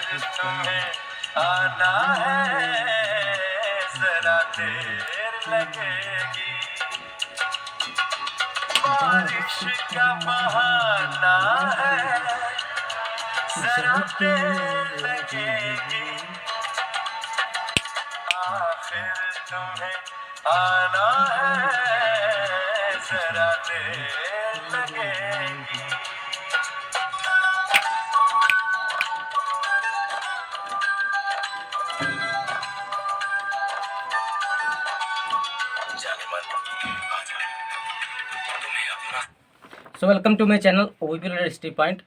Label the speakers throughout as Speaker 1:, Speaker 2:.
Speaker 1: तुम्हें आना है, जरा देर लगेगी। बारिश का बहाना है, जरा देर लगेगी। आखिर तुम्हें आना है, जरा देर लगेगी।
Speaker 2: So welcome to my channel OVP history point.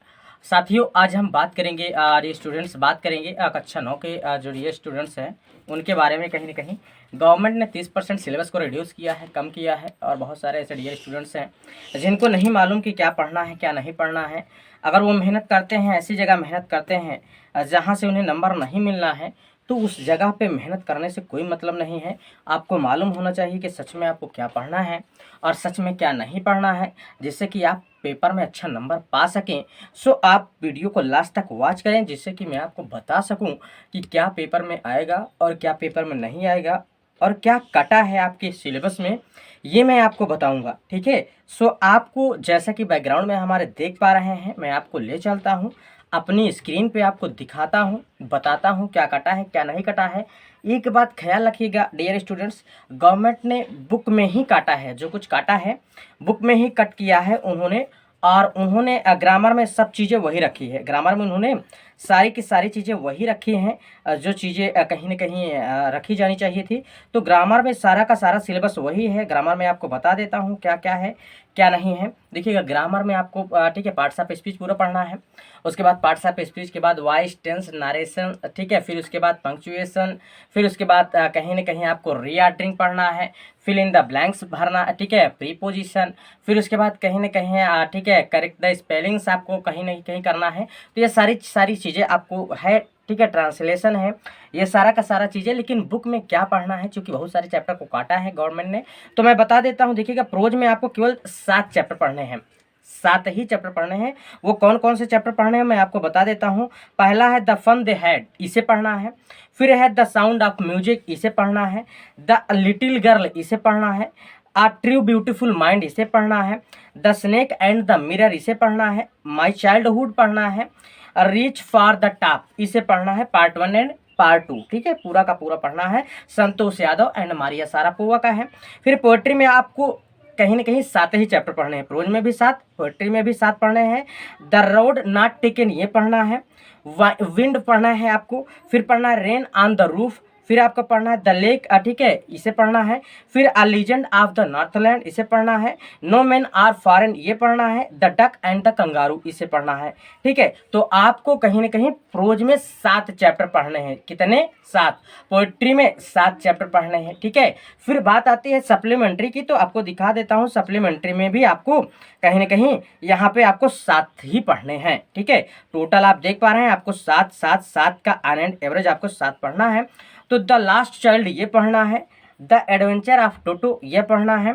Speaker 2: साथियों, आज हम बात करेंगे ये स्टूडेंट्स बात करेंगे कक्षा 9 के जो ये स्टूडेंट्स हैं उनके बारे में। कहीं ना कहीं गवर्नमेंट ने 30% सिलेबस को रिड्यूस किया है, कम किया है, और बहुत सारे ऐसे डियर स्टूडेंट्स हैं जिनको नहीं मालूम कि क्या पढ़ना है क्या नहीं पढ़ना है। अगर वो मेहनत करते हैं, ऐसी जगह मेहनत करते हैं जहाँ से उन्हें नंबर नहीं मिलना है, तो उस जगह पे मेहनत करने से कोई मतलब नहीं है। आपको मालूम होना चाहिए कि सच में आपको क्या पढ़ना है और सच में क्या नहीं पढ़ना है, जिससे कि आप पेपर में अच्छा नंबर पा सकें। सो आप वीडियो को लास्ट तक वॉच करें, जिससे कि मैं आपको बता सकूं कि क्या पेपर में आएगा और क्या पेपर में नहीं आएगा और क्या कटा है आपके सिलेबस में, ये मैं आपको बताऊंगा। ठीक है। सो आपको जैसा कि बैकग्राउंड में हमारे देख पा रहे हैं, मैं आपको ले चलता हूँ अपनी स्क्रीन पे, आपको दिखाता हूँ, बताता हूँ क्या कटा है क्या नहीं कटा है। एक बात ख्याल रखिएगा डियर स्टूडेंट्स, गवर्नमेंट ने बुक में ही काटा है, जो कुछ काटा है बुक में ही कट किया है उन्होंने। और उन्होंने ग्रामर में सब चीज़ें वही रखी है, ग्रामर में उन्होंने सारी की सारी चीज़ें वही रखी हैं जो चीज़ें कहीं ना कहीं रखी जानी चाहिए थी। तो ग्रामर में सारा का सारा सिलेबस वही है। ग्रामर में आपको बता देता हूँ क्या क्या है क्या नहीं है। देखिएगा, ग्रामर में आपको ठीक है, पार्ट्स ऑफ स्पीच पूरा पढ़ना है। उसके बाद पार्ट्स ऑफ स्पीच के बाद वॉइस, टेंस, नरेशन, ठीक है, फिर उसके बाद पंक्चुएशन, फिर उसके बाद कहीं ना कहीं आपको रीऑर्डरिंग पढ़ना है, फिल इन द ब्लैंक्स भरना, ठीक है, प्रीपोजिशन, फिर उसके बाद कहीं ना कहीं ठीक है करेक्ट द स्पेलिंग्स आपको कहीं ना कहीं करना है। तो ये सारी सारी चीज़ें आपको है, ठीक है, ट्रांसलेशन है, ये सारा का सारा चीज़ें। लेकिन बुक में क्या पढ़ना है, क्योंकि बहुत सारे चैप्टर को काटा है गवर्नमेंट ने, तो मैं बता देता हूँ। देखिएगा, प्रोज में आपको केवल 7 चैप्टर पढ़ने हैं, 7 ही चैप्टर पढ़ने हैं। वो कौन कौन से चैप्टर पढ़ने हैं मैं आपको बता देता हूँ। पहला है द फन दे हैड, इसे पढ़ना है। फिर है द साउंड ऑफ म्यूजिक, इसे पढ़ना है। द लिटिल गर्ल, इसे पढ़ना है। आ ट्रू ब्यूटीफुल माइंड, इसे पढ़ना है। The snake and the mirror, इसे पढ़ना है। माई चाइल्डहुड पढ़ना है। रीच फॉर द टॉप, इसे पढ़ना है, पार्ट 1 एंड पार्ट 2, ठीक है, पूरा का पूरा पढ़ना है। Santosh Yadav and Maria Sharapova का है। फिर पोएट्री में आपको कहीं ना कहीं 7 ही चैप्टर पढ़ने हैं, प्रोज में भी 7, पोएट्री में भी 7 पढ़ने हैं। द रोड नॉट टेकन, ये पढ़ना है। विंड पढ़ना है आपको। फिर पढ़ना है रेन ऑन द रूफ। फिर आपको पढ़ना है द लेक, ठीक है, इसे पढ़ना है। फिर अ लीजेंड ऑफ द नॉर्थलैंड, इसे पढ़ना है। नो मैन आर फॉरेन, ये पढ़ना है। The duck and the kangaroo, इसे पढ़ना है। ठीक है, तो आपको कहीं ना कहीं प्रोज में 7 चैप्टर पढ़ने हैं। कितने? 7। पोएट्री में 7 चैप्टर पढ़ने हैं। ठीक है। फिर बात आती है सप्लीमेंट्री की, तो आपको दिखा देता हूँ। सप्लीमेंट्री में भी आपको कहीं ना कहीं यहाँ पे आपको 7 ही पढ़ने हैं। ठीक है, टोटल आप देख पा रहे हैं, आपको 7 7 7 का ऑन एंड एवरेज आपको 7 पढ़ना है। तो द लास्ट चाइल्ड, ये पढ़ना है। द एडवेंचर ऑफ टोटो, ये पढ़ना है।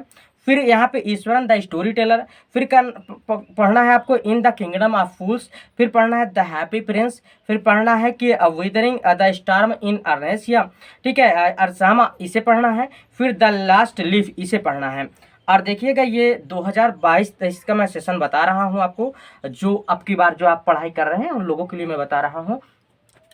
Speaker 2: फिर यहाँ पे ईश्वरन द स्टोरी टेलर। फिर पढ़ना है आपको इन द किंगडम ऑफ फूल्स। फिर पढ़ना है द हैप्पी प्रिंस। फिर पढ़ना है कि विदरिंग द स्टार्म इन अर्नेसिया, ठीक है, अरसामा, इसे पढ़ना है। फिर द लास्ट लीफ, इसे पढ़ना है। और देखिएगा, ये 2022-23 का मैं सेशन बता रहा हूँ आपको, जो अब की बार जो आप पढ़ाई कर रहे हैं उन लोगों के लिए मैं बता रहा हूँ।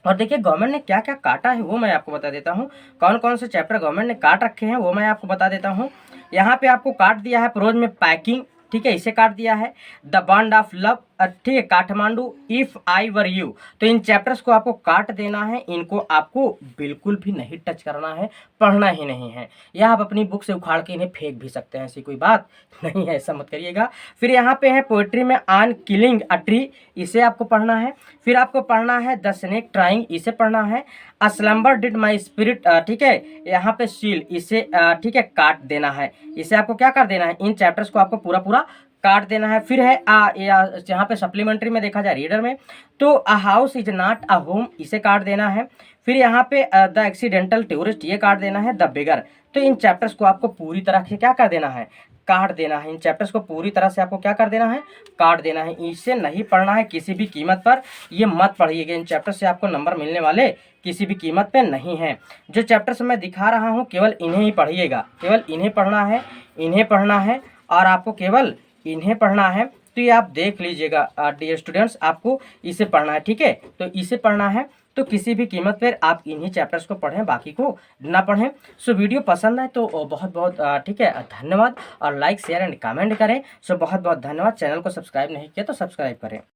Speaker 2: और देखिए, गवर्नमेंट ने क्या क्या काटा है वो मैं आपको बता देता हूँ। कौन कौन से चैप्टर गवर्नमेंट ने काट रखे हैं वो मैं आपको बता देता हूँ। यहाँ पे आपको काट दिया है प्रोज में पैकिंग, ठीक है, इसे काट दिया है। द बॉन्ड ऑफ लव, ठीक है, Kathmandu, if I were you. तो इन चैप्टर्स को आपको काट देना है, इनको आपको बिल्कुल भी नहीं टच करना है, पढ़ना ही नहीं है। या आप अपनी बुक से उखाड़ के इन्हें फेंक भी सकते हैं, ऐसी कोई बात नहीं है, ऐसा मत करिएगा। फिर यहाँ पे है पोएट्री में ऑन किलिंग अ ट्री, इसे आपको पढ़ना है। फिर आपको पढ़ना है द स्नेक ट्राइंग, इसे पढ़ना है। अ स्लम्बर डिड माई स्पिरिट, ठीक है, यहाँ पे सील, इसे ठीक है काट देना है। इसे आपको क्या कर देना है, इन चैप्टर्स को आपको पूरा पूरा काट देना है। फिर है यहाँ पे सप्लीमेंट्री में देखा जाए रीडर में, तो a house is not a home, इसे काट देना है। फिर यहाँ पे द एक्सीडेंटल टूरिस्ट, ये काट देना है। The bigger. तो इन चैप्टर्स को आपको पूरी तरह से क्या कर देना है, काट देना है। इन चैप्टर्स को पूरी तरह से आपको क्या कर देना है, काट देना है। इसे नहीं पढ़ना है किसी भी कीमत पर, ये मत पढ़िएगा। इन चैप्टर से आपको नंबर मिलने वाले किसी भी कीमत पे नहीं है। जो चैप्टर्स मैं दिखा रहा हूँ केवल इन्हें ही पढ़िएगा, केवल इन्हें पढ़ना है, इन्हें पढ़ना है और आपको केवल इन्हें पढ़ना है। तो ये आप देख लीजिएगा डियर स्टूडेंट्स, आपको इसे पढ़ना है, ठीक है। तो इसे पढ़ना है तो किसी भी कीमत पर आप इन्हीं चैप्टर्स को पढ़ें, बाकी को ना पढ़ें। सो वीडियो पसंद है तो बहुत बहुत ठीक है, धन्यवाद। और लाइक शेयर एंड कमेंट करें। सो बहुत बहुत धन्यवाद। चैनल को सब्सक्राइब नहीं किया तो सब्सक्राइब करें।